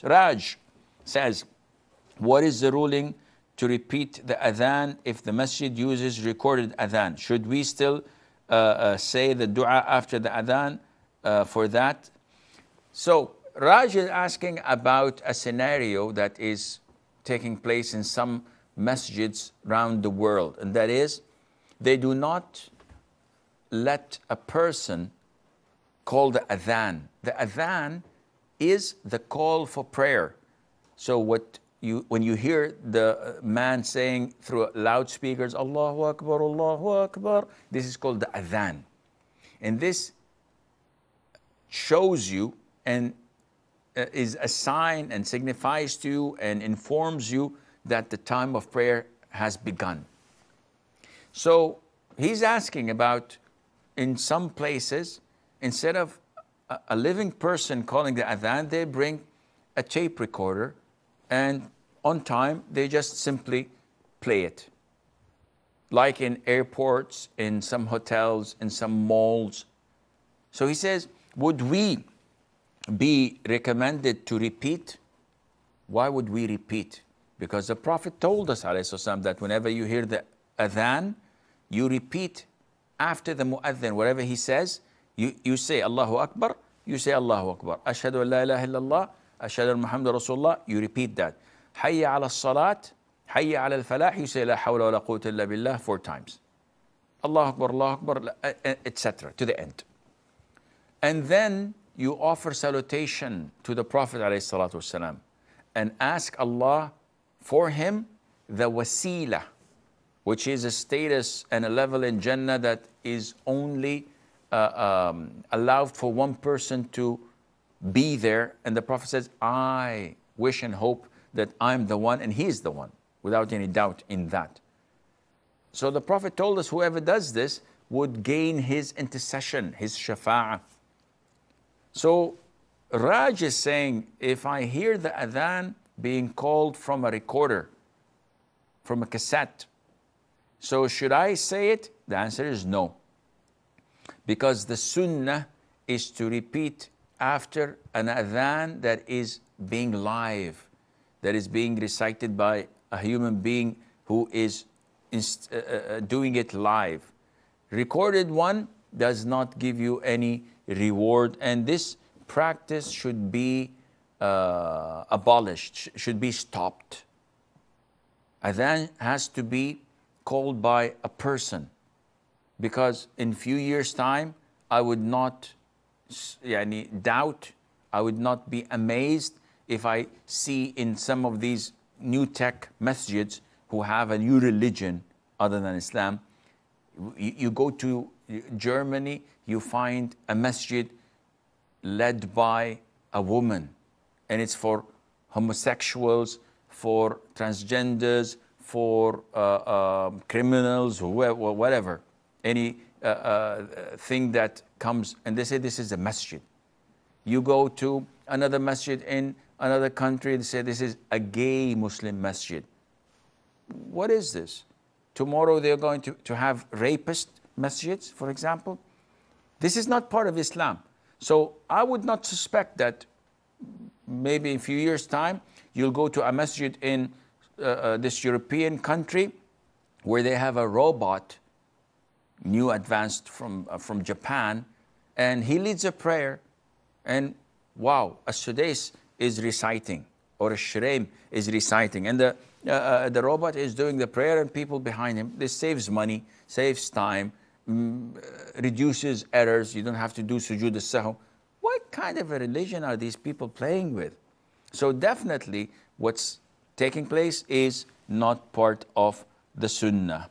thoughts. Raj says, what is the ruling to repeat the adhan if the masjid uses recorded adhan? Should we still say the dua after the adhan for that? So Raj is asking about a scenario that is taking place in some masjids around the world, and that is, they do not let a person call the adhan. The adhan is the call for prayer. So when you hear the man saying through loudspeakers, Allahu Akbar, Allahu Akbar, this is called the adhan. And this shows you and is a sign and signifies to you and informs you that the time of prayer has begun. So he's asking about, in some places, instead of a living person calling the adhan, they bring a tape recorder, and on time they just simply play it. Like in airports, in some hotels, in some malls. So he says, would we be recommended to repeat? Why would we repeat? Because the Prophet told us, ﷺ, that whenever you hear the adhan, you repeat after the mu'adhin. Whatever he says, you say Allahu Akbar, you say Allahu Akbar. Ashhadu an la ilaha illallah, ashhadu an Muhammad Rasulullah, you repeat that. Hayya ala salat, hayya ala al-falah, you say la hawla wa la quwwata illa billah 4 times. Allahu Akbar, etc. to the end. And then you offer salutation to the Prophet ﷺ and ask Allah for him the wasila, which is a status and a level in Jannah that is only allowed for one person to be there. And the Prophet says, I wish and hope that I'm the one and he's the one, without any doubt in that. So the Prophet told us whoever does this would gain his intercession, his shafa'ah. So Raj is saying, if I hear the adhan being called from a recorder, from a cassette, so should I say it? The answer is no. Because the sunnah is to repeat after an adhan that is being live, that is being recited by a human being who is doing it live. Recorded one does not give you any reward, and this practice should be abolished, should be stopped. Adhan has to be called by a person, because in few years' time, I would not doubt, I would not be amazed if I see in some of these new tech masjids who have a new religion other than Islam. You go to Germany, you find a masjid led by a woman, and it's for homosexuals, for transgenders, for criminals, whatever, any thing that comes, and they say this is a masjid. You go to another masjid in another country, they say this is a gay Muslim masjid. What is this? Tomorrow they're going to have rapist masjids, for example. This is not part of Islam. So I would not suspect that maybe in a few years' time, you'll go to a masjid in this European country where they have a robot, new advanced from Japan, and he leads a prayer, and wow, a sudais is reciting, or a shreem is reciting, and the robot is doing the prayer and people behind him. This saves money, saves time, reduces errors. You don't have to do sujood as-sahw. What kind of a religion are these people playing with? So definitely what's taking place is not part of the sunnah.